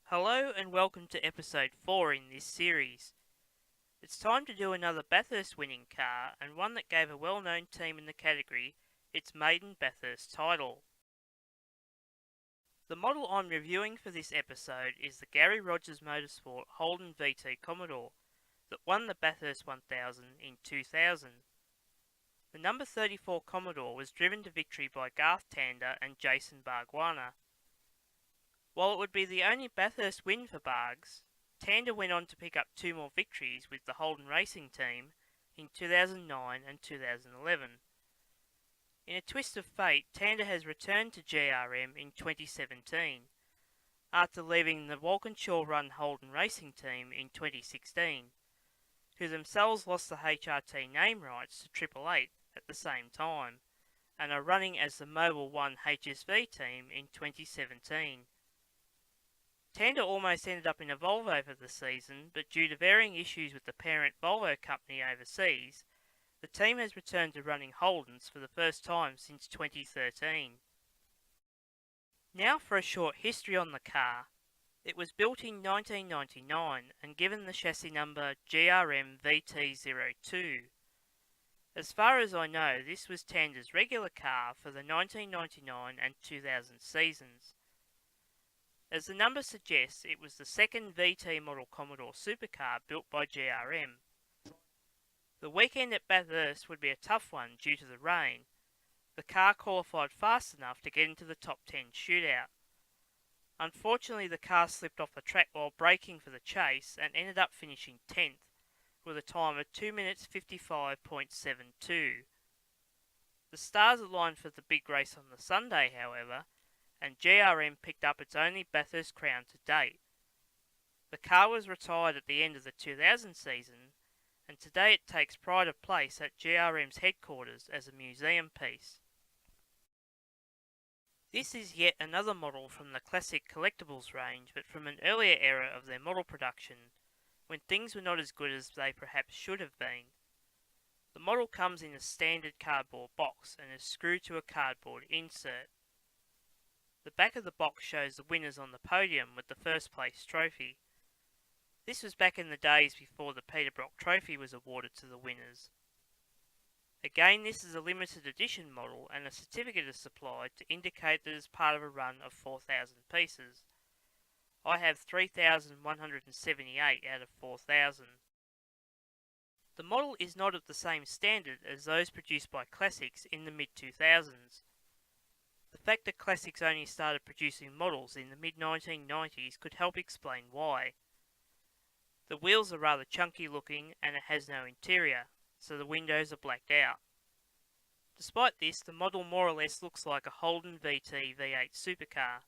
Hello and welcome to episode 4 in this series. It's time to do another Bathurst winning car and one that gave a well-known team in the category its maiden Bathurst title. The model I'm reviewing for this episode is the Gary Rogers Motorsport Holden VT Commodore that won the Bathurst 1000 in 2000. The number 34 Commodore was driven to victory by Garth Tander and Jason Bargwanna. While it would be the only Bathurst win for Bargs, Tander went on to pick up 2 more victories with the Holden Racing team in 2009 and 2011. In a twist of fate, Tander has returned to GRM in 2017, after leaving the Walkinshaw-run Holden Racing team in 2016, who themselves lost the HRT name rights to Triple Eight at the same time, and are running as the Mobile One HSV team in 2017. Tander almost ended up in a Volvo for the season, but due to varying issues with the parent Volvo company overseas, the team has returned to running Holdens for the first time since 2013. Now for a short history on the car. It was built in 1999 and given the chassis number GRM VT02. As far as I know, this was Tander's regular car for the 1999 and 2000 seasons. As the number suggests, it was the second VT model Commodore Supercar built by GRM. The weekend at Bathurst would be a tough one due to the rain. The car qualified fast enough to get into the top 10 shootout. Unfortunately, the car slipped off the track while braking for the chase and ended up finishing 10th with a time of 2 minutes 55.72. The stars aligned for the big race on the Sunday, however, and GRM picked up its only Bathurst crown to date. The car was retired at the end of the 2000 season, and today it takes pride of place at GRM's headquarters as a museum piece. This is yet another model from the Classic Carlectables range, but from an earlier era of their model production, when things were not as good as they perhaps should have been. The model comes in a standard cardboard box and is screwed to a cardboard insert. The back of the box shows the winners on the podium with the first place trophy. This was back in the days before the Peter Brock Trophy was awarded to the winners. Again, this is a limited edition model and a certificate is supplied to indicate that it is part of a run of 4,000 pieces. I have 3,178 out of 4,000. The model is not of the same standard as those produced by Classics in the mid-2000s. The fact that Classics only started producing models in the mid-1990s could help explain why. The wheels are rather chunky looking and it has no interior, so the windows are blacked out. Despite this, the model more or less looks like a Holden VT V8 supercar.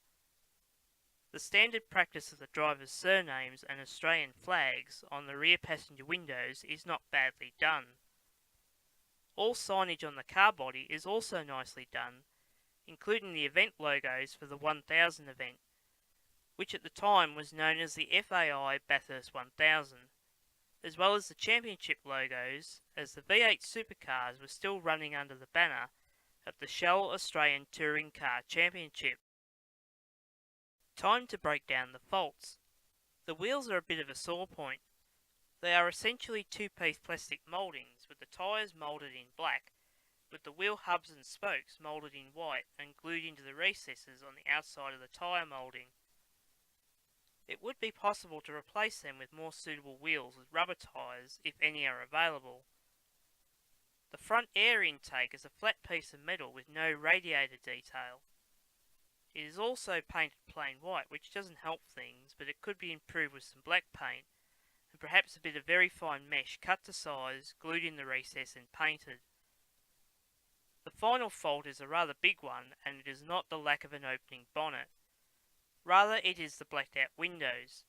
The standard practice of the driver's surnames and Australian flags on the rear passenger windows is not badly done. All signage on the car body is also nicely done, including the event logos for the 1000 event, which at the time was known as the FAI Bathurst 1000, as well as the championship logos, as the V8 supercars were still running under the banner of the Shell Australian Touring Car Championship. Time to break down the faults. The wheels are a bit of a sore point. They are essentially two-piece plastic mouldings with the tyres moulded in black, with the wheel hubs and spokes moulded in white and glued into the recesses on the outside of the tyre moulding. It would be possible to replace them with more suitable wheels with rubber tyres if any are available. The front air intake is a flat piece of metal with no radiator detail. It is also painted plain white, which doesn't help things, but it could be improved with some black paint and perhaps a bit of very fine mesh cut to size, glued in the recess and painted. The final fault is a rather big one, and it is not the lack of an opening bonnet. Rather, it is the blacked out windows.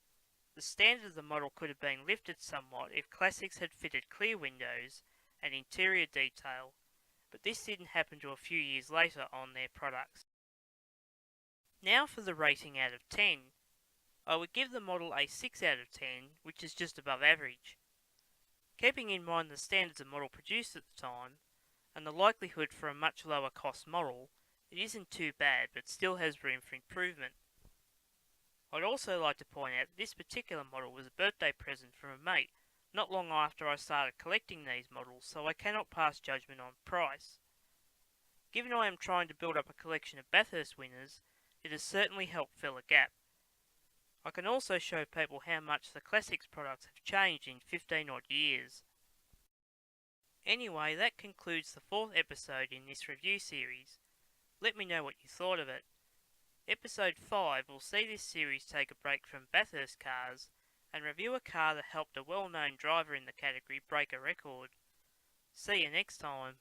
The standard of the model could have been lifted somewhat if Classics had fitted clear windows and interior detail, but this didn't happen till a few years later on their products. Now for the rating out of 10. I would give the model a 6 out of 10, which is just above average. Keeping in mind the standards the model produced at the time, and the likelihood for a much lower cost model, it isn't too bad, but still has room for improvement. I'd also like to point out that this particular model was a birthday present from a mate, not long after I started collecting these models, so I cannot pass judgment on price. Given I am trying to build up a collection of Bathurst winners, it has certainly helped fill a gap. I can also show people how much the Classics products have changed in 15 odd years. Anyway, that concludes the 4th episode in this review series. Let me know what you thought of it. Episode 5 will see this series take a break from Bathurst cars and review a car that helped a well-known driver in the category break a record. See you next time.